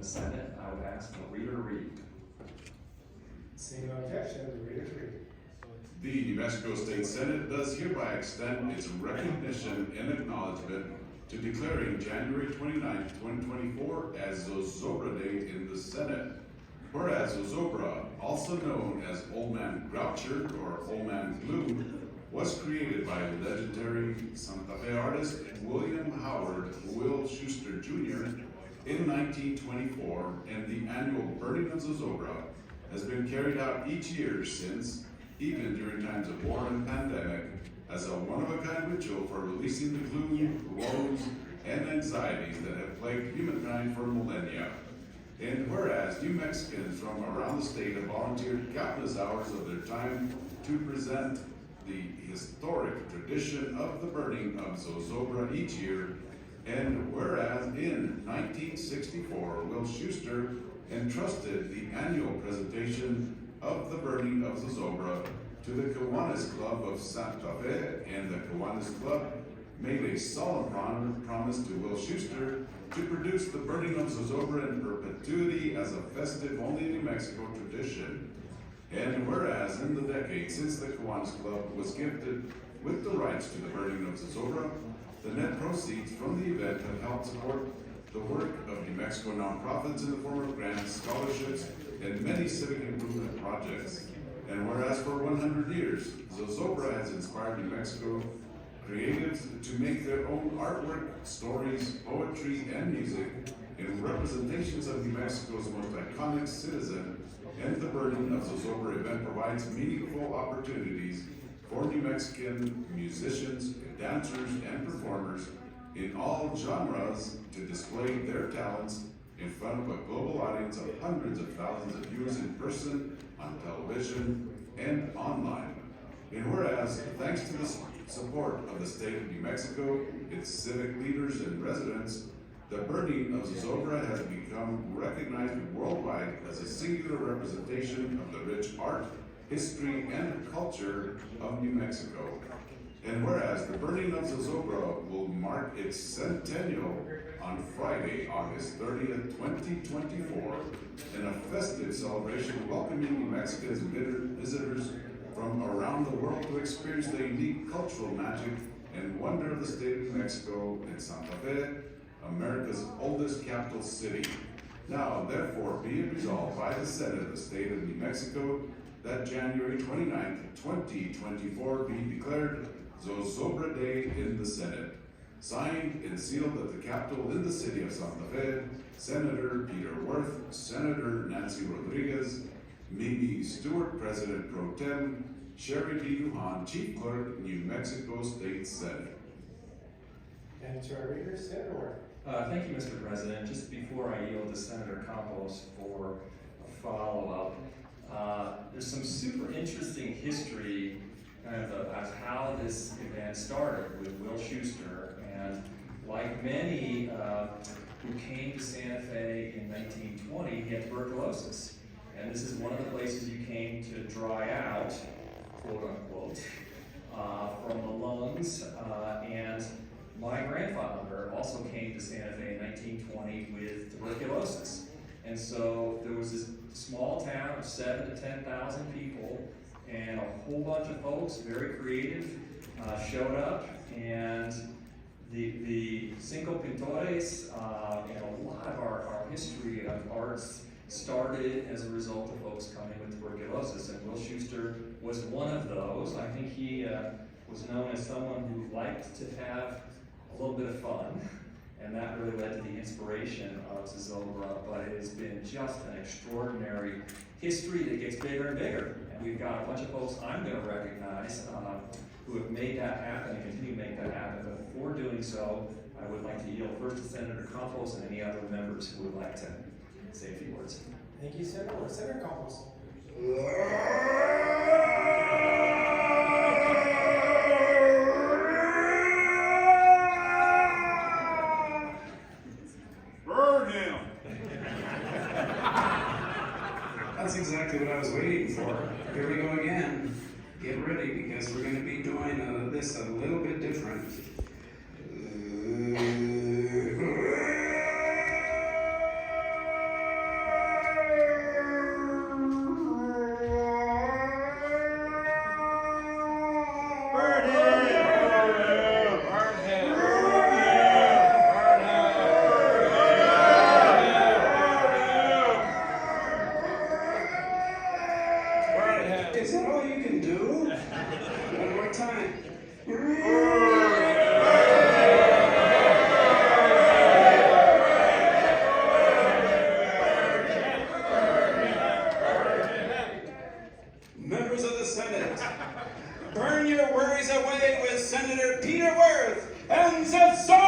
Senate. I would ask the reader to read. Seeing no objection, the reader to read. The New Mexico State Senate does hereby extend its recognition and acknowledgement to declaring January 29, 2024 as Zozobra Day in the Senate. Whereas Zozobra, also known as Old Man Groucher or Old Man Gloom, was created by legendary Santa Fe artist William Howard Will Schuster Jr. in 1924, and the annual burning of Zozobra has been carried out each year since, even during times of war and pandemic, as a one-of-a-kind ritual for releasing the gloom, woes, and anxieties that have plagued humankind for millennia. And whereas New Mexicans from around the state have volunteered countless hours of their time to present the historic tradition of the burning of Zozobra each year, and whereas in 1964, Will Schuster entrusted the annual presentation of the burning of Zozobra to the Kiwanis Club of Santa Fe, and the Kiwanis Club made a solemn promise to Will Schuster to produce the burning of Zozobra in perpetuity as a festive only New Mexico tradition. And whereas in the decade since the Kiwanis Club was gifted with the rights to the burning of Zozobra, the net proceeds from the event have helped support the work of New Mexico nonprofits in the form of grants, scholarships, and many civic improvement projects. And whereas for 100 years, Zozobra has inspired New Mexico creatives to make their own artwork, stories, poetry, and music in representations of New Mexico's most iconic citizen, and the burning of Zozobra event provides meaningful opportunities for New Mexican musicians, dancers, and performers in all genres to display their talents in front of a global audience of hundreds of thousands of viewers in person, on television, and online. And whereas, thanks to the support of the state of New Mexico, its civic leaders and residents, the burning of Zozobra has become recognized worldwide as a singular representation of the rich art, history, and culture of New Mexico. And whereas the burning of Zozobra will mark its centennial on Friday, August 30th, 2024, in a festive celebration welcoming New Mexicans and visitors from around the world to experience the unique cultural magic and wonder of the state of New Mexico and Santa Fe, America's oldest capital city. Now, therefore, be it resolved by the Senate of the state of New Mexico that January 29th, 2024 be declared Zozobra Day in the Senate. Signed and sealed at the Capitol in the city of Santa Fe, Senator Peter Worth, Senator Nancy Rodriguez, Mimi Stewart, President Pro Tem, Sherry D. Lujan, Chief Clerk, New Mexico State Senate. And to our readers, Senator Worth. Thank you, Mr. President. Just before I yield to Senator Campos for a follow-up, there's some super interesting history kind of about how this event started with Will Schuster. And like many who came to Santa Fe in 1920, he had tuberculosis. And this is one of the places you came to dry out, quote unquote, from the lungs. And my grandfather also came to Santa Fe in 1920 with tuberculosis. And so there was this small town of 7,000 to 10,000 people, and a whole bunch of folks, very creative, showed up, and the Cinco Pintores and a lot of our history of arts started as a result of folks coming with tuberculosis, and Will Schuster was one of those. I think he was known as someone who liked to have a little bit of fun, and that really led to the inspiration of Zozobra. But it has been just an extraordinary history that gets bigger and bigger, and we've got a bunch of folks I'm going to recognize who have made that happen and continue to make that happen. But before doing so, I would like to yield first to Senator Campos and any other members who would like to say a few words. Thank you, Senator Worth. Senator Campos. Burn him! That's exactly what I was waiting for. Here we go again. Get ready, because we're going to be doing this a little bit different. Zozobra!